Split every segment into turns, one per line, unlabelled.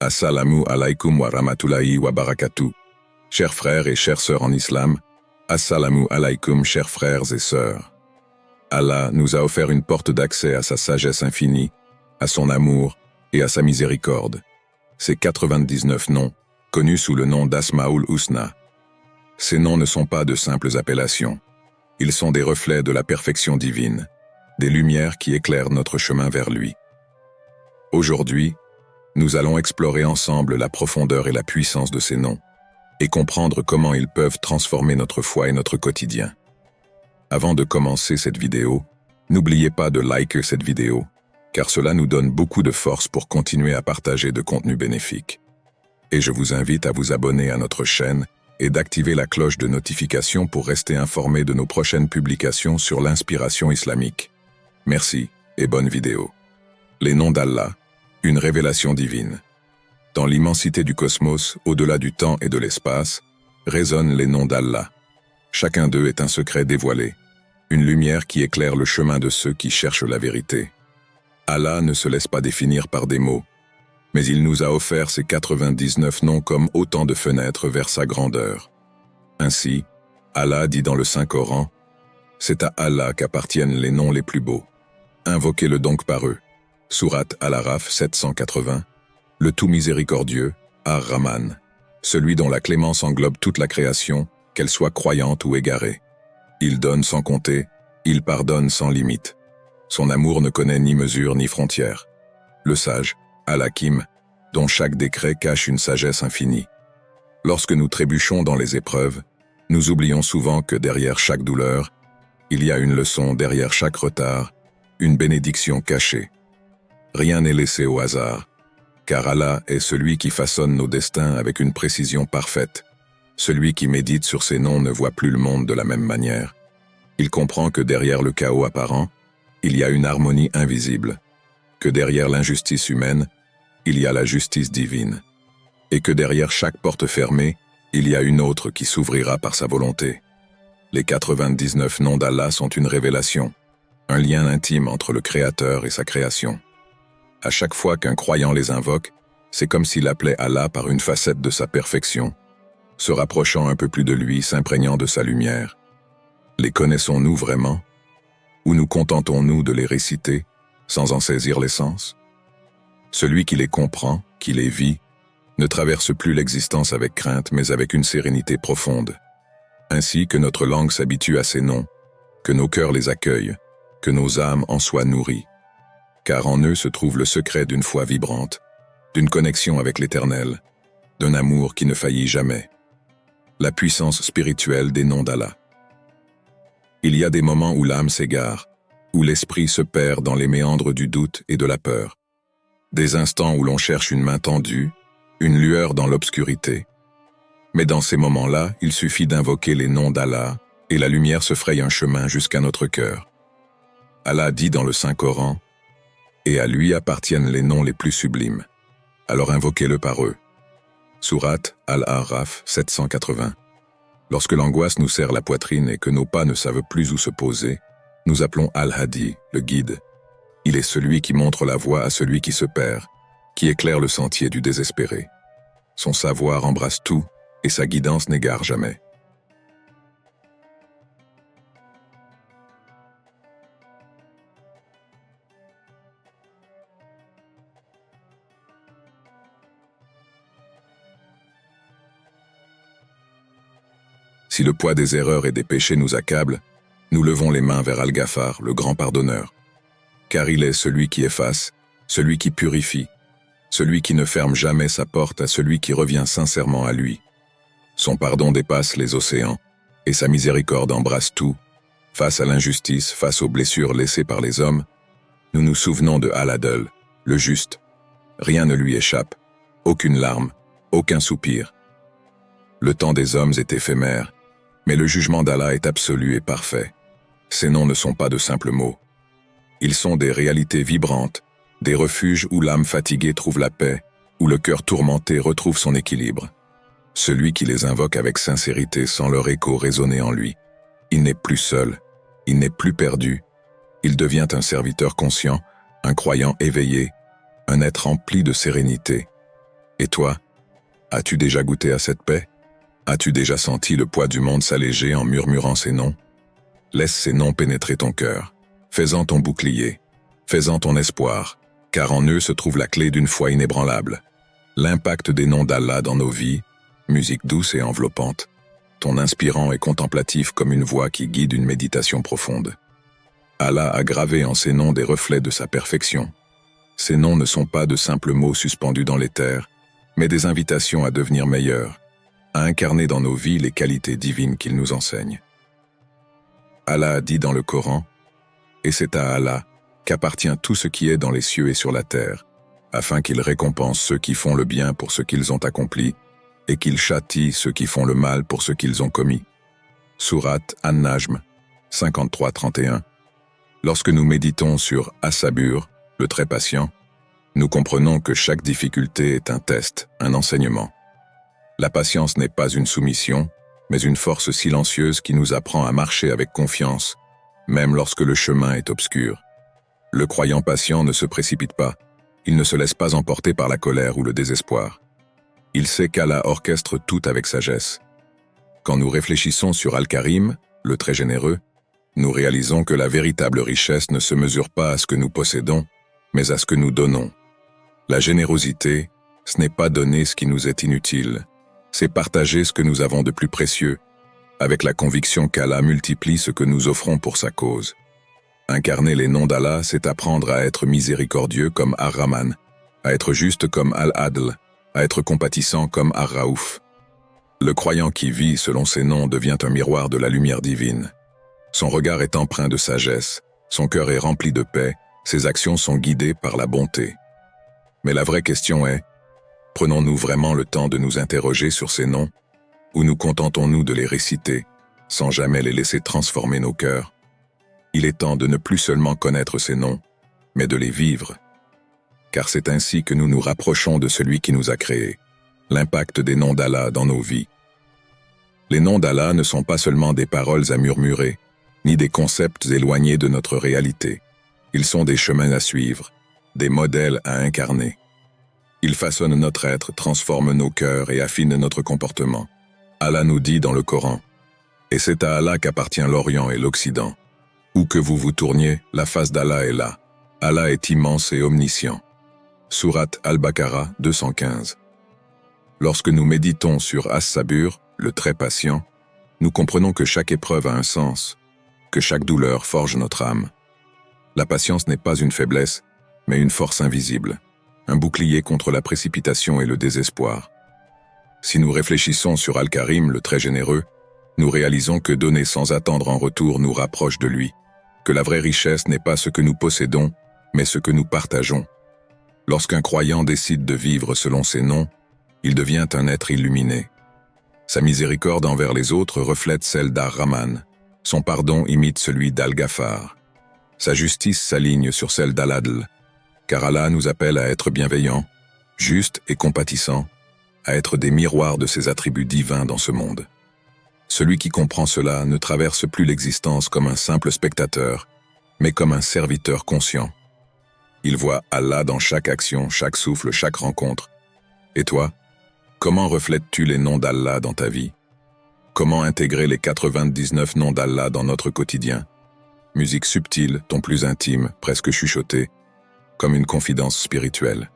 Assalamu alaikum wa rahmatullahi wa barakatuh. Chers frères et chères sœurs en islam, Assalamu alaikum chers frères et sœurs. Allah nous a offert une porte d'accès à sa sagesse infinie, à son amour et à sa miséricorde. Ces 99 noms, connus sous le nom d'Asmaoul Husna. Ces noms ne sont pas de simples appellations. Ils sont des reflets de la perfection divine, des lumières qui éclairent notre chemin vers lui. Aujourd'hui, nous allons explorer ensemble la profondeur et la puissance de ces noms, et comprendre comment ils peuvent transformer notre foi et notre quotidien. Avant de commencer cette vidéo, n'oubliez pas de liker cette vidéo, car cela nous donne beaucoup de force pour continuer à partager de contenus bénéfiques. Et je vous invite à vous abonner à notre chaîne et d'activer la cloche de notification pour rester informé de nos prochaines publications sur l'inspiration islamique. Merci et bonne vidéo. Les noms d'Allah, une révélation divine. Dans l'immensité du cosmos, au-delà du temps et de l'espace, résonnent les noms d'Allah. Chacun d'eux est un secret dévoilé, une lumière qui éclaire le chemin de ceux qui cherchent la vérité. Allah ne se laisse pas définir par des mots, mais il nous a offert ces 99 noms comme autant de fenêtres vers sa grandeur. Ainsi, Allah dit dans le Saint-Coran, « C'est à Allah qu'appartiennent les noms les plus beaux. Invoquez-le donc par eux. » Sourate Al-Araf 780, le tout miséricordieux, Ar-Rahman, celui dont la clémence englobe toute la création, qu'elle soit croyante ou égarée. Il donne sans compter, il pardonne sans limite. Son amour ne connaît ni mesure ni frontière. Le sage, Al-Hakim, dont chaque décret cache une sagesse infinie. Lorsque nous trébuchons dans les épreuves, nous oublions souvent que derrière chaque douleur, il y a une leçon, derrière chaque retard, une bénédiction cachée. Rien n'est laissé au hasard, car Allah est celui qui façonne nos destins avec une précision parfaite. Celui qui médite sur ces noms ne voit plus le monde de la même manière. Il comprend que derrière le chaos apparent, il y a une harmonie invisible, que derrière l'injustice humaine, il y a la justice divine, et que derrière chaque porte fermée, il y a une autre qui s'ouvrira par sa volonté. Les 99 noms d'Allah sont une révélation, un lien intime entre le Créateur et sa création. À chaque fois qu'un croyant les invoque, c'est comme s'il appelait Allah par une facette de sa perfection, se rapprochant un peu plus de lui, s'imprégnant de sa lumière. Les connaissons-nous vraiment? Ou nous contentons-nous de les réciter, sans en saisir l'essence? Celui qui les comprend, qui les vit, ne traverse plus l'existence avec crainte, mais avec une sérénité profonde. Ainsi que notre langue s'habitue à ces noms, que nos cœurs les accueillent, que nos âmes en soient nourries. Car en eux se trouve le secret d'une foi vibrante, d'une connexion avec l'Éternel, d'un amour qui ne faillit jamais. La puissance spirituelle des noms d'Allah. Il y a des moments où l'âme s'égare, où l'esprit se perd dans les méandres du doute et de la peur. Des instants où l'on cherche une main tendue, une lueur dans l'obscurité. Mais dans ces moments-là, il suffit d'invoquer les noms d'Allah, et la lumière se fraye un chemin jusqu'à notre cœur. Allah dit dans le Saint-Coran, « Et à lui appartiennent les noms les plus sublimes. Alors invoquez-le par eux. » Sourate Al-Araf 780. Lorsque l'angoisse nous serre la poitrine et que nos pas ne savent plus où se poser, nous appelons Al-Hadi, le guide. Il est celui qui montre la voie à celui qui se perd, qui éclaire le sentier du désespéré. Son savoir embrasse tout et sa guidance n'égare jamais. Si le poids des erreurs et des péchés nous accable, nous levons les mains vers Al-Ghafar, le grand pardonneur. Car il est celui qui efface, celui qui purifie, celui qui ne ferme jamais sa porte à celui qui revient sincèrement à lui. Son pardon dépasse les océans, et sa miséricorde embrasse tout. Face à l'injustice, face aux blessures laissées par les hommes, nous nous souvenons de Al-Adl, le juste. Rien ne lui échappe, aucune larme, aucun soupir. Le temps des hommes est éphémère, mais le jugement d'Allah est absolu et parfait. Ces noms ne sont pas de simples mots. Ils sont des réalités vibrantes, des refuges où l'âme fatiguée trouve la paix, où le cœur tourmenté retrouve son équilibre. Celui qui les invoque avec sincérité sent leur écho résonner en lui. Il n'est plus seul, il n'est plus perdu. Il devient un serviteur conscient, un croyant éveillé, un être empli de sérénité. Et toi, as-tu déjà goûté à cette paix? As-tu déjà senti le poids du monde s'alléger en murmurant ces noms? Laisse ces noms pénétrer ton cœur. Fais-en ton bouclier. Fais-en ton espoir, car en eux se trouve la clé d'une foi inébranlable. L'impact des noms d'Allah dans nos vies, musique douce et enveloppante, ton inspirant et contemplatif comme une voix qui guide une méditation profonde. Allah a gravé en ces noms des reflets de sa perfection. Ces noms ne sont pas de simples mots suspendus dans l'éther, mais des invitations à devenir meilleurs, à incarner dans nos vies les qualités divines qu'il nous enseigne. Allah a dit dans le Coran, « Et c'est à Allah qu'appartient tout ce qui est dans les cieux et sur la terre, afin qu'il récompense ceux qui font le bien pour ce qu'ils ont accompli, et qu'il châtie ceux qui font le mal pour ce qu'ils ont commis. » Sourate An-Najm 53-31. Lorsque nous méditons sur As-Sabur, le très patient, nous comprenons que chaque difficulté est un test, un enseignement. La patience n'est pas une soumission, mais une force silencieuse qui nous apprend à marcher avec confiance, même lorsque le chemin est obscur. Le croyant patient ne se précipite pas, il ne se laisse pas emporter par la colère ou le désespoir. Il sait qu'Allah orchestre tout avec sagesse. Quand nous réfléchissons sur Al-Karim, le très généreux, nous réalisons que la véritable richesse ne se mesure pas à ce que nous possédons, mais à ce que nous donnons. La générosité, ce n'est pas donner ce qui nous est inutile, c'est partager ce que nous avons de plus précieux, avec la conviction qu'Allah multiplie ce que nous offrons pour sa cause. Incarner les noms d'Allah, c'est apprendre à être miséricordieux comme Ar-Rahman, à être juste comme Al-Adl, à être compatissant comme Ar-Raouf. Le croyant qui vit selon ces noms devient un miroir de la lumière divine. Son regard est empreint de sagesse, son cœur est rempli de paix, ses actions sont guidées par la bonté. Mais la vraie question est, prenons-nous vraiment le temps de nous interroger sur ces noms, ou nous contentons-nous de les réciter, sans jamais les laisser transformer nos cœurs? Il est temps de ne plus seulement connaître ces noms, mais de les vivre. Car c'est ainsi que nous nous rapprochons de celui qui nous a créés, l'impact des noms d'Allah dans nos vies. Les noms d'Allah ne sont pas seulement des paroles à murmurer, ni des concepts éloignés de notre réalité. Ils sont des chemins à suivre, des modèles à incarner. Ils façonnent notre être, transforment nos cœurs et affinent notre comportement. Allah nous dit dans le Coran, « Et c'est à Allah qu'appartient l'Orient et l'Occident. Où que vous vous tourniez, la face d'Allah est là. Allah est immense et omniscient. » Sourate Al-Baqarah 215. Lorsque nous méditons sur As-Sabur, le très patient, nous comprenons que chaque épreuve a un sens, que chaque douleur forge notre âme. La patience n'est pas une faiblesse, mais une force invisible, un bouclier contre la précipitation et le désespoir. Si nous réfléchissons sur Al-Karim, le très généreux, nous réalisons que donner sans attendre en retour nous rapproche de lui, que la vraie richesse n'est pas ce que nous possédons, mais ce que nous partageons. Lorsqu'un croyant décide de vivre selon ses noms, il devient un être illuminé. Sa miséricorde envers les autres reflète celle d'Ar-Rahman, son pardon imite celui d'Al-Ghaffar. Sa justice s'aligne sur celle d'Al-Adl, car Allah nous appelle à être bienveillants, justes et compatissants, à être des miroirs de ses attributs divins dans ce monde. Celui qui comprend cela ne traverse plus l'existence comme un simple spectateur, mais comme un serviteur conscient. Il voit Allah dans chaque action, chaque souffle, chaque rencontre. Et toi, comment reflètes-tu les noms d'Allah dans ta vie? Comment intégrer les 99 noms d'Allah dans notre quotidien? Musique subtile, ton plus intime, presque chuchotée, comme une confidence spirituelle.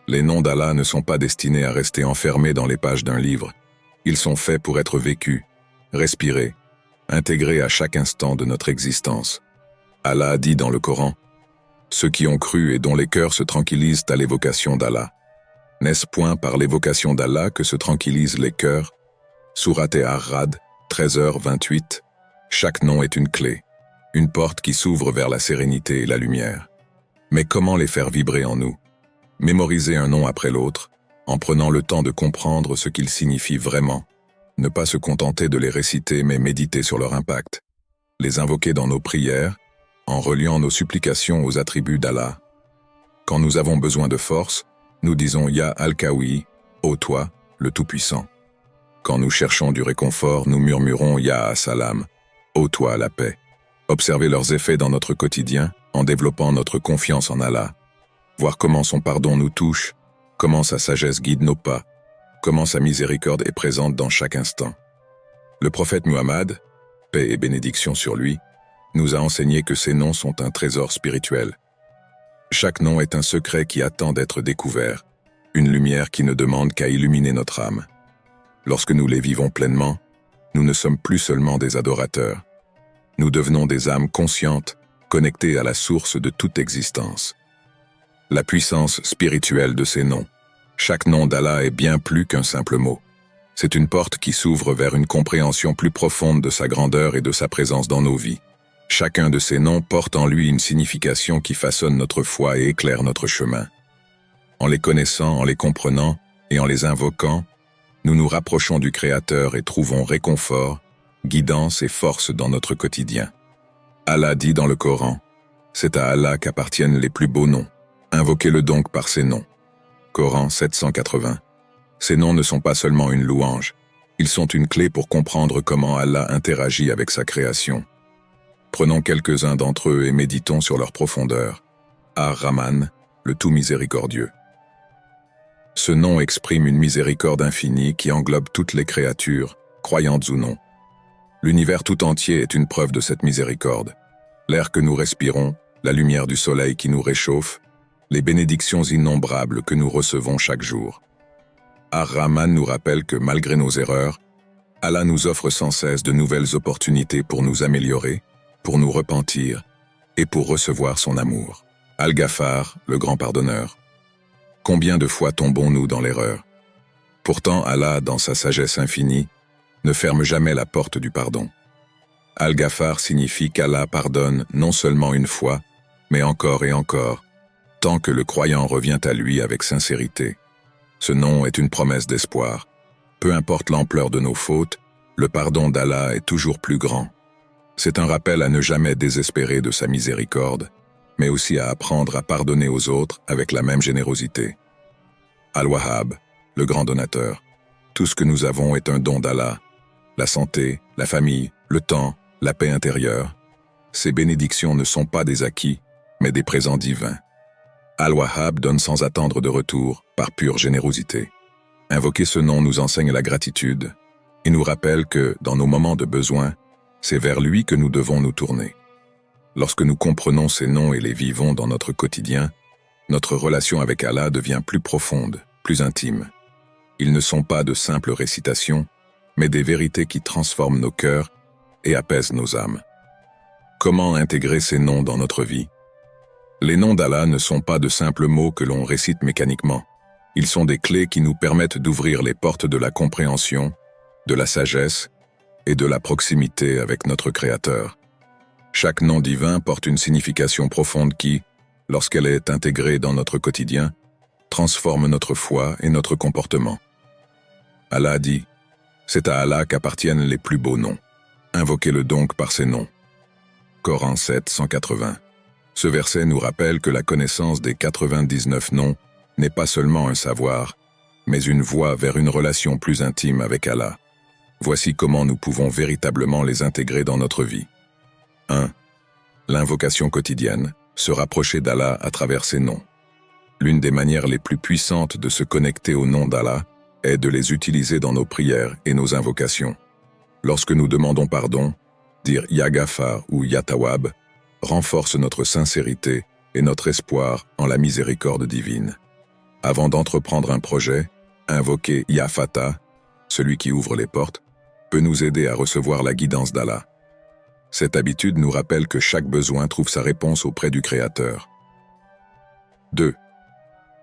Les noms d'Allah ne sont pas destinés à rester enfermés dans les pages d'un livre. Ils sont faits pour être vécus, respirés, intégrés à chaque instant de notre existence. Allah a dit dans le Coran, « Ceux qui ont cru et dont les cœurs se tranquillisent à l'évocation d'Allah. N'est-ce point par l'évocation d'Allah que se tranquillisent les cœurs ?» Sourate Ar-Ra'd 13h28. Chaque nom est une clé, une porte qui s'ouvre vers la sérénité et la lumière. Mais comment les faire vibrer en nous? Mémoriser un nom après l'autre, en prenant le temps de comprendre ce qu'ils signifient vraiment. Ne pas se contenter de les réciter mais méditer sur leur impact. Les invoquer dans nos prières, en reliant nos supplications aux attributs d'Allah. Quand nous avons besoin de force, nous disons Ya Al-Qawi, ô toi, le Tout-Puissant. Quand nous cherchons du réconfort, nous murmurons Ya As-Salam, ô toi la paix. Observer leurs effets dans notre quotidien en développant notre confiance en Allah. Voir comment son pardon nous touche, comment sa sagesse guide nos pas, comment sa miséricorde est présente dans chaque instant. Le prophète Muhammad, paix et bénédiction sur lui, nous a enseigné que ces noms sont un trésor spirituel. Chaque nom est un secret qui attend d'être découvert, une lumière qui ne demande qu'à illuminer notre âme. Lorsque nous les vivons pleinement, nous ne sommes plus seulement des adorateurs. Nous devenons des âmes conscientes, connectées à la source de toute existence. La puissance spirituelle de ces noms. Chaque nom d'Allah est bien plus qu'un simple mot. C'est une porte qui s'ouvre vers une compréhension plus profonde de sa grandeur et de sa présence dans nos vies. Chacun de ces noms porte en lui une signification qui façonne notre foi et éclaire notre chemin. En les connaissant, en les comprenant et en les invoquant, nous nous rapprochons du Créateur et trouvons réconfort, guidance et force dans notre quotidien. Allah dit dans le Coran, « C'est à Allah qu'appartiennent les plus beaux noms. Invoquez-le donc par ces noms. » Coran 780. Ces noms ne sont pas seulement une louange, ils sont une clé pour comprendre comment Allah interagit avec sa création. Prenons quelques-uns d'entre eux et méditons sur leur profondeur. Ar-Rahman, le tout miséricordieux. Ce nom exprime une miséricorde infinie qui englobe toutes les créatures, croyantes ou non. L'univers tout entier est une preuve de cette miséricorde. L'air que nous respirons, la lumière du soleil qui nous réchauffe, les bénédictions innombrables que nous recevons chaque jour. Ar-Rahman nous rappelle que malgré nos erreurs, Allah nous offre sans cesse de nouvelles opportunités pour nous améliorer, pour nous repentir et pour recevoir son amour. Al-Ghaffar, le grand pardonneur. Combien de fois tombons-nous dans l'erreur? Pourtant, Allah, dans sa sagesse infinie, ne ferme jamais la porte du pardon. Al-Ghaffar signifie qu'Allah pardonne non seulement une fois, mais encore et encore, tant que le croyant revient à lui avec sincérité. Ce nom est une promesse d'espoir. Peu importe l'ampleur de nos fautes, le pardon d'Allah est toujours plus grand. C'est un rappel à ne jamais désespérer de sa miséricorde, mais aussi à apprendre à pardonner aux autres avec la même générosité. Al-Wahhab, le grand donateur. Tout ce que nous avons est un don d'Allah. La santé, la famille, le temps, la paix intérieure. Ces bénédictions ne sont pas des acquis, mais des présents divins. Al-Wahhab donne sans attendre de retour, par pure générosité. Invoquer ce nom nous enseigne la gratitude et nous rappelle que, dans nos moments de besoin, c'est vers lui que nous devons nous tourner. Lorsque nous comprenons ces noms et les vivons dans notre quotidien, notre relation avec Allah devient plus profonde, plus intime. Ils ne sont pas de simples récitations, mais des vérités qui transforment nos cœurs et apaisent nos âmes. Comment intégrer ces noms dans notre vie? Les noms d'Allah ne sont pas de simples mots que l'on récite mécaniquement. Ils sont des clés qui nous permettent d'ouvrir les portes de la compréhension, de la sagesse et de la proximité avec notre Créateur. Chaque nom divin porte une signification profonde qui, lorsqu'elle est intégrée dans notre quotidien, transforme notre foi et notre comportement. Allah dit, « C'est à Allah qu'appartiennent les plus beaux noms. Invoquez-le donc par ces noms. » Coran 7, 180. Ce verset nous rappelle que la connaissance des 99 noms n'est pas seulement un savoir, mais une voie vers une relation plus intime avec Allah. Voici comment nous pouvons véritablement les intégrer dans notre vie. 1. L'invocation quotidienne, se rapprocher d'Allah à travers ses noms. L'une des manières les plus puissantes de se connecter au nom d'Allah est de les utiliser dans nos prières et nos invocations. Lorsque nous demandons pardon, dire Ya Ghaffar ou Ya Tawwab renforce notre sincérité et notre espoir en la miséricorde divine. Avant d'entreprendre un projet, invoquer Ya Fatah, celui qui ouvre les portes, peut nous aider à recevoir la guidance d'Allah. Cette habitude nous rappelle que chaque besoin trouve sa réponse auprès du Créateur. 2.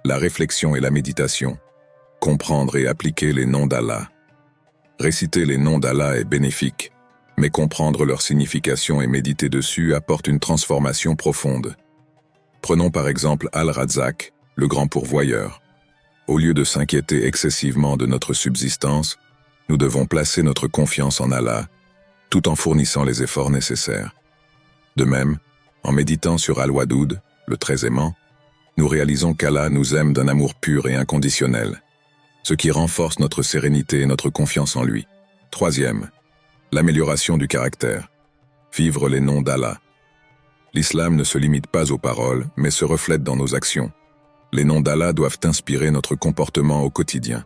La réflexion et la méditation. Comprendre et appliquer les noms d'Allah. Réciter les noms d'Allah est bénéfique, mais comprendre leur signification et méditer dessus apporte une transformation profonde. Prenons par exemple Al-Razzaq, le grand pourvoyeur. Au lieu de s'inquiéter excessivement de notre subsistance, nous devons placer notre confiance en Allah, tout en fournissant les efforts nécessaires. De même, en méditant sur Al-Wadoud, le très aimant, nous réalisons qu'Allah nous aime d'un amour pur et inconditionnel, ce qui renforce notre sérénité et notre confiance en lui. 3e, l'amélioration du caractère. Vivre les noms d'Allah. L'islam ne se limite pas aux paroles, mais se reflète dans nos actions. Les noms d'Allah doivent inspirer notre comportement au quotidien.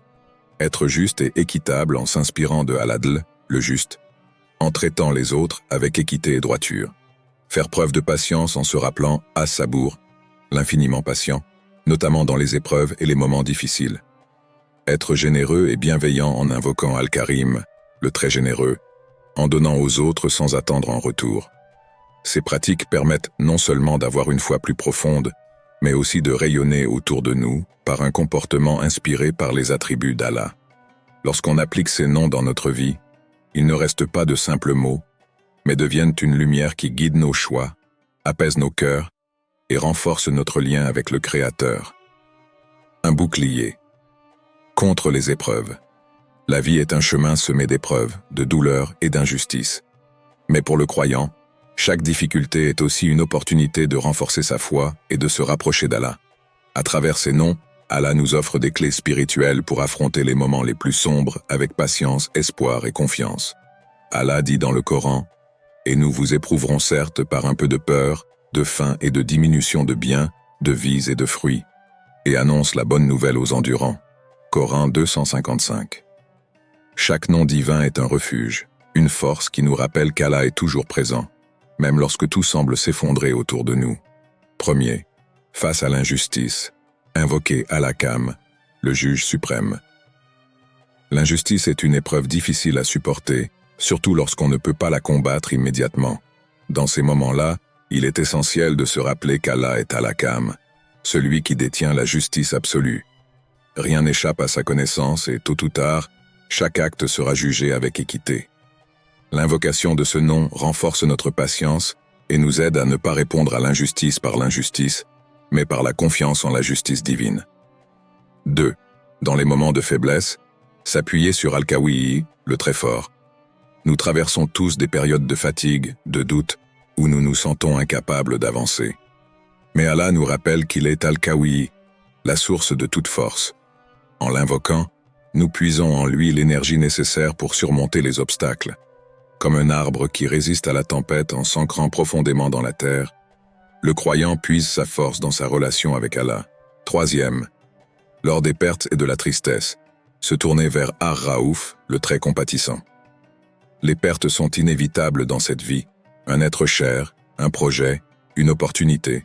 Être juste et équitable en s'inspirant de Al-Adl, le juste, en traitant les autres avec équité et droiture. Faire preuve de patience en se rappelant As-Sabour, l'infiniment patient, notamment dans les épreuves et les moments difficiles. Être généreux et bienveillant en invoquant Al-Karim, le très généreux, en donnant aux autres sans attendre en retour. Ces pratiques permettent non seulement d'avoir une foi plus profonde, mais aussi de rayonner autour de nous par un comportement inspiré par les attributs d'Allah. Lorsqu'on applique ces noms dans notre vie, ils ne restent pas de simples mots, mais deviennent une lumière qui guide nos choix, apaise nos cœurs et renforce notre lien avec le Créateur. Un bouclier. Contre les épreuves. La vie est un chemin semé d'épreuves, de douleurs et d'injustices. Mais pour le croyant, chaque difficulté est aussi une opportunité de renforcer sa foi et de se rapprocher d'Allah. À travers ces noms, Allah nous offre des clés spirituelles pour affronter les moments les plus sombres avec patience, espoir et confiance. Allah dit dans le Coran, « Et nous vous éprouverons certes par un peu de peur, de faim et de diminution de biens, de vies et de fruits. » Et annonce la bonne nouvelle aux endurants. Coran 255. Chaque nom divin est un refuge, une force qui nous rappelle qu'Allah est toujours présent, même lorsque tout semble s'effondrer autour de nous. Premier, face à l'injustice, invoquer Al-Hakam, le juge suprême. L'injustice est une épreuve difficile à supporter, surtout lorsqu'on ne peut pas la combattre immédiatement. Dans ces moments-là, il est essentiel de se rappeler qu'Allah est Al-Hakam, celui qui détient la justice absolue. Rien n'échappe à sa connaissance et tôt ou tard, chaque acte sera jugé avec équité. L'invocation de ce nom renforce notre patience et nous aide à ne pas répondre à l'injustice par l'injustice, mais par la confiance en la justice divine. 2. Dans les moments de faiblesse, s'appuyer sur Al-Qawi, le très fort. Nous traversons tous des périodes de fatigue, de doute, où nous nous sentons incapables d'avancer. Mais Allah nous rappelle qu'il est Al-Qawi, la source de toute force. En l'invoquant, nous puisons en lui l'énergie nécessaire pour surmonter les obstacles. Comme un arbre qui résiste à la tempête en s'ancrant profondément dans la terre, le croyant puise sa force dans sa relation avec Allah. 3e, lors des pertes et de la tristesse, se tourner vers Ar-Raouf, le très compatissant. Les pertes sont inévitables dans cette vie, un être cher, un projet, une opportunité.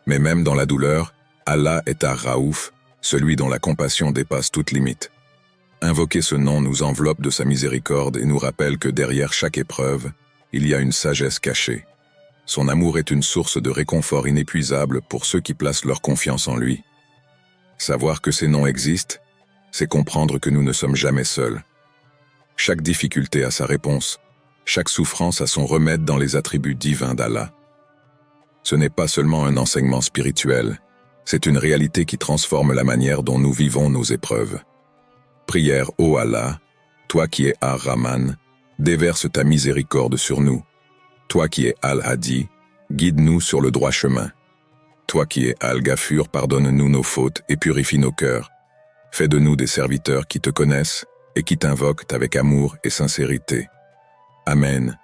Mais même dans la douleur, Allah est Ar-Raouf, celui dont la compassion dépasse toute limite. Invoquer ce nom nous enveloppe de sa miséricorde et nous rappelle que derrière chaque épreuve, il y a une sagesse cachée. Son amour est une source de réconfort inépuisable pour ceux qui placent leur confiance en lui. Savoir que ces noms existent, c'est comprendre que nous ne sommes jamais seuls. Chaque difficulté a sa réponse, chaque souffrance a son remède dans les attributs divins d'Allah. Ce n'est pas seulement un enseignement spirituel, c'est une réalité qui transforme la manière dont nous vivons nos épreuves. Prière, ô Allah, toi qui es Ar-Rahman, déverse ta miséricorde sur nous. Toi qui es Al-Hadi, guide-nous sur le droit chemin. Toi qui es Al-Ghafur, pardonne-nous nos fautes et purifie nos cœurs. Fais de nous des serviteurs qui te connaissent et qui t'invoquent avec amour et sincérité. Amen.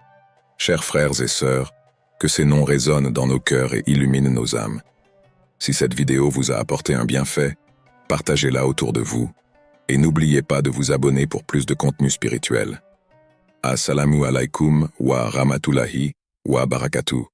Chers frères et sœurs, que ces noms résonnent dans nos cœurs et illuminent nos âmes. Si cette vidéo vous a apporté un bienfait, partagez-la autour de vous. Et n'oubliez pas de vous abonner pour plus de contenu spirituel. Assalamu alaikum wa rahmatullahi wa barakatuh.